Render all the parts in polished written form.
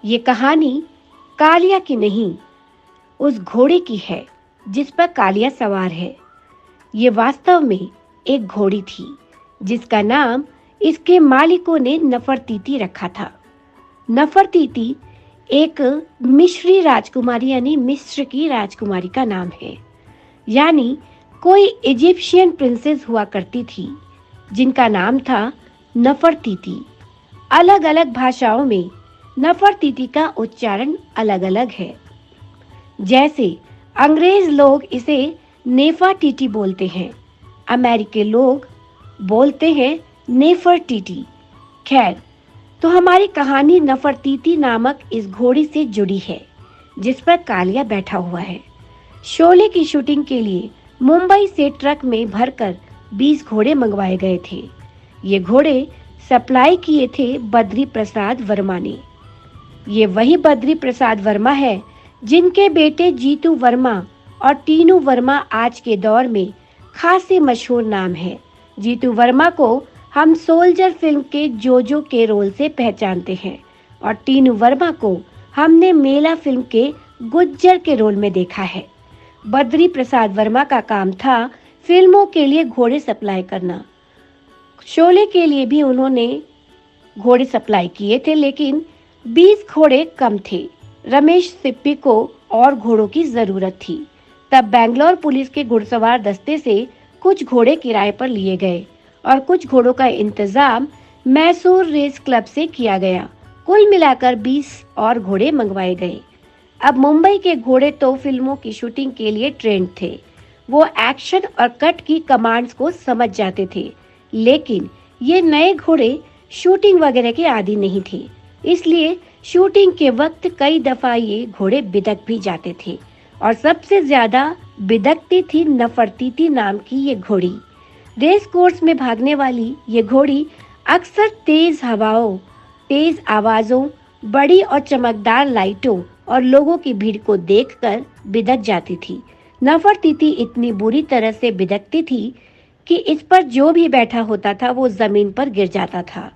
ये कहानी कालिया की नहीं, उस घोड़े की है जिस पर कालिया सवार है। ये वास्तव में एक घोड़ी थी जिसका नाम इसके मालिकों ने नफरतीति रखा था। नफरतीति एक मिस्री राजकुमारी यानी मिस्र की राजकुमारी का नाम है। यानी कोई इजिप्शियन प्रिंसेस हुआ करती थी जिनका नाम था नफरतीति। अलग-अलग भाषाओं में नफरतीति का उच्चारण अलग-अलग है। जैसे अंग्रेज लोग इसे नेफाटीटी बोलते हैं, अमेरिकी लोग बोलते हैं नेफरटीटी। खैर, तो हमारी कहानी नफरतीति नामक इस घोड़ी से जुड़ी है जिस पर कालिया बैठा हुआ है। शोले की शूटिंग के लिए मुंबई से ट्रक में भरकर 20 घोड़े मंगवाए गए थे। ये घोड़े सप्लाई किए थे बद्री प्रसाद वर्मा ने। ये वही बद्री प्रसाद वर्मा है जिनके बेटे जीतू वर्मा और टीनू वर्मा आज के दौर में खासे मशहूर नाम है। जीतू वर्मा को हम सोल्जर फिल्म के जोजो के रोल से पहचानते हैं और टीनू वर्मा को हमने मेला फिल्म के गुज्जर के रोल में देखा है। बद्री प्रसाद वर्मा का काम था फिल्मों के लिए घोड़े सप्लाई करना। शोले के लिए भी उन्होंने घोड़े सप्लाई किए थे, लेकिन 20 घोड़े कम थे। रमेश सिप्पी को और घोड़ों की जरूरत थी। तब बेंगलोर पुलिस के घुड़सवार दस्ते से कुछ घोड़े किराए पर लिए गए और कुछ घोड़ों का इंतजाम मैसूर रेस क्लब से किया गया। कुल मिलाकर 20 और घोड़े मंगवाए गए। अब मुंबई के घोड़े तो फिल्मों की शूटिंग के लिए ट्रेंड थे। वो एक्शन और कट की कमांड्स को समझ जाते थे, लेकिन ये नए घोड़े शूटिंग वगैरह के आदी नहीं थे। इसलिए शूटिंग के वक्त कई दफा ये घोड़े बिदक भी जाते थे और सबसे ज्यादा बिदकती थी नफरतीति नाम की ये घोड़ी। रेस कोर्स में भागने वाली ये घोड़ी अक्सर तेज हवाओं, तेज आवाजों, बड़ी और चमकदार लाइटों और लोगों की भीड़ को देखकर बिदक जाती थी। नफरतीति इतनी बुरी तरह से बिदकती थी कि इस पर जो भी बैठा होता था वो जमीन पर गिर जाता था।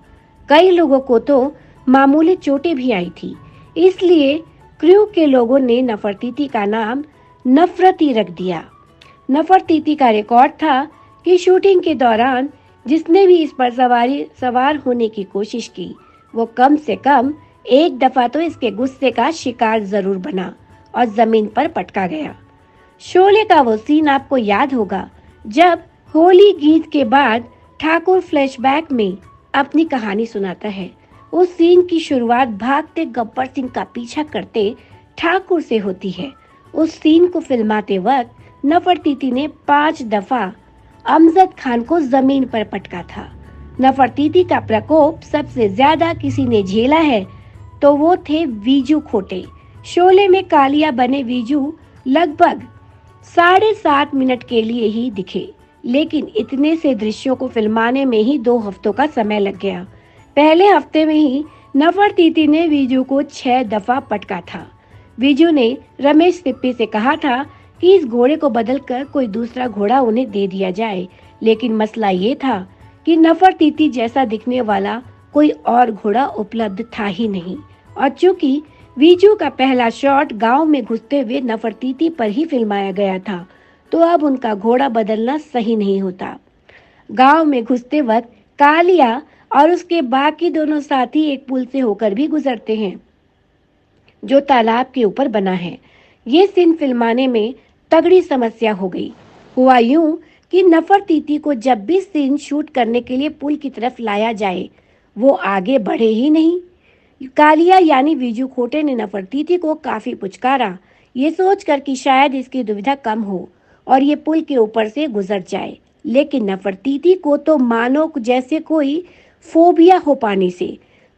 कई लोगों को तो मामूली चोटें भी आई थी। इसलिए क्रू के लोगों ने नफरतीति का नाम नफरती रख दिया। नफरतीति का रिकॉर्ड था कि शूटिंग के दौरान जिसने भी इस पर सवार होने की कोशिश की वो कम से कम एक दफा तो इसके गुस्से का शिकार जरूर बना और जमीन पर पटका गया। शोले का वो सीन आपको याद होगा जब होली गीत के बाद ठाकुर फ्लैशबैक में अपनी कहानी सुनाता है। उस सीन की शुरुआत भागते गब्बर सिंह का पीछा करते ठाकुर से होती है। उस सीन को फिल्माते वक्त नफरतीति ने 5 दफा अमजद खान को जमीन पर पटका था। नफरतीति का प्रकोप सबसे ज्यादा किसी ने झेला है तो वो थे वीजू खोटे। शोले में कालिया बने वीजू लगभग 7.5 मिनट के लिए ही दिखे, लेकिन इतने से दृश्यों को फिल्माने में ही 2 हफ्तों का समय लग गया। पहले हफ्ते में ही नफरतीति ने वीजू को 6 दफा पटका था। वीजू ने रमेश सिप्पी से कहा था कि इस घोड़े को बदलकर कोई दूसरा घोड़ा उन्हें दे दिया जाए, लेकिन मसला ये था कि नफरतीति जैसा दिखने वाला कोई और घोड़ा उपलब्ध था ही नहीं। और चूंकि वीजू का पहला शॉट गांव में घुसते हुए नफरतीति पर ही फिल्माया गया था, तो अब उनका घोड़ा बदलना सही नहीं होता। गांव में घुसते वक्त कालिया और उसके बाकी दोनों साथी एक पुल से होकर भी गुजरते हैं जो तालाब के ऊपर बना है। ये सीन फिल्माने में तगड़ी समस्या हो गई। हुआ यूं कि नफरतीति को जब भी सीन शूट करने के लिए पुल की तरफ लाया जाए वो आगे बढ़े ही नहीं। कालिया यानी वीजू खोटे ने नफरतीति को काफी पुचकारा, ये सोचकर कि शायद इसकी दुविधा कम हो और ये पुल के ऊपर से गुजर जाए, लेकिन नफरतीति को तो मानो जैसे कोई फोबिया हो पानी से।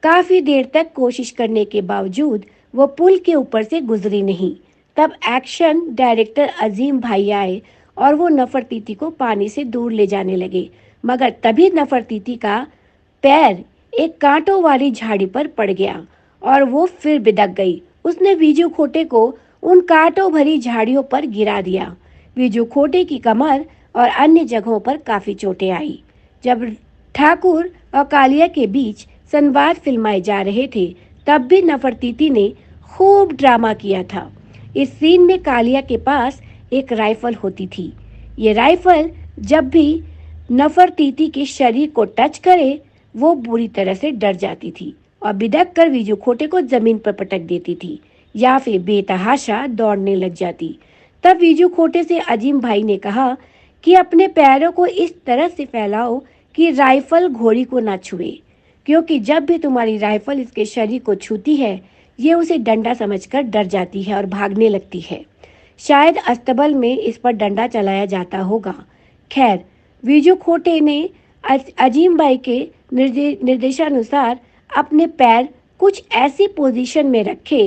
काफी देर तक कोशिश करने के बावजूद वो पुल के ऊपर से गुजरी नहीं। तब एक्शन डायरेक्टर अजीम भाई आए और वो नफरतीति को पानी से दूर ले जाने लगे, मगर तभी नफरतीति का पैर एक कांटों वाली झाड़ी पर पड़ गया और वो फिर बिदक गई। उसने वीजू खोटे को उन कांटों भरी झाड़ियों पर गिरा दिया। वीजू खोटे की कमर और अन्य जगहों पर काफी चोटें आई। जब ठाकुर और कालिया के बीच संवाद फिल्माए जा रहे थे तब भी नफरतीती ने खूब ड्रामा किया था। इस सीन में कालिया के पास एक राइफल होती थी। ये राइफल जब भी नफरतीती के शरीर को टच करे, वो बुरी तरह से डर जाती थी और बिदक कर वीजू खोटे को जमीन पर पटक देती थी या फिर बेतहाशा दौड़ने लग जाती। तब वीजू खोटे से अजीम भाई ने कहा कि अपने पैरों को इस तरह से फैलाओ कि राइफल घोड़ी को ना छुए, क्योंकि जब भी तुम्हारी राइफल इसके शरीर को छूती है, ये उसे डंडा समझकर डर जाती है और भागने लगती है। शायद अस्तबल में इस पर डंडा चलाया जाता होगा। खैर, वीजू खोटे ने अजीम भाई के निर्देशानुसार अपने पैर कुछ ऐसी पोजीशन में रखे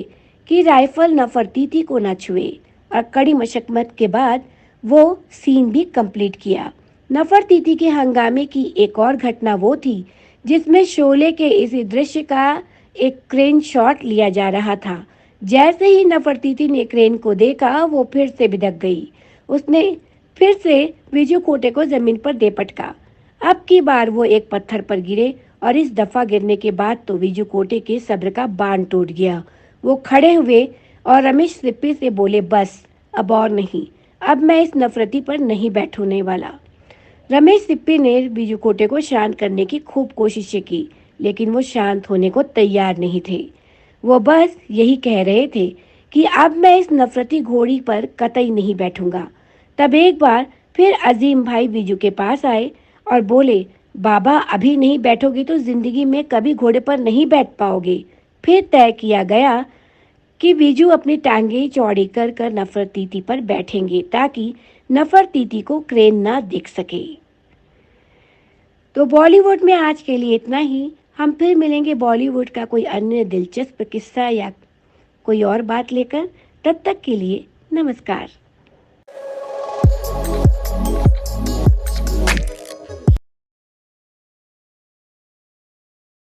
कि राइफल नफरतीती को न छुए और कड़ी मशक्कत के बाद वो सीन भी कंप्लीट किया। नफरतीती के हंगामे की एक और घटना वो थी जिसमें शोले के इसी दृश्य का एक क्रेन शॉट लिया जा रहा था। जैसे ही नफरतीती ने क्रेन को देखा, वो फिर से बिदक गई। उसने फिर से वीजू खोटे को जमीन पर दे पटका। अब की बार वो एक पत्थर पर गिरे और इस दफा गिरने के बाद तो वीजू खोटे के सब्र का बांध टूट गया। वो खड़े हुए और रमेश सिप्पी से बोले, बस अब और नहीं, अब मैं इस नफरती पर नहीं बैठने वाला। रमेश सिप्पी ने वीजू खोटे को शांत करने की खूब कोशिशें की, लेकिन वो शांत होने को तैयार नहीं थे। वो बस यही कह रहे थे कि अब मैं इस नफरती घोड़ी पर कतई नहीं बैठूंगा। तब एक बार फिर अजीम भाई वीजू के पास आए और बोले, बाबा अभी नहीं बैठोगे तो जिंदगी में कभी घोड़े पर नहीं बैठ पाओगे। फिर तय किया गया कि वीजू अपनी टांगे चौड़ी कर कर नफरतीती पर बैठेंगे ताकि नफरतीती को क्रेन ना दिख सके। तो बॉलीवुड में आज के लिए इतना ही। हम फिर मिलेंगे बॉलीवुड का कोई अन्य दिलचस्प किस्सा या कोई और बात लेकर। तब तक के लिए नमस्कार।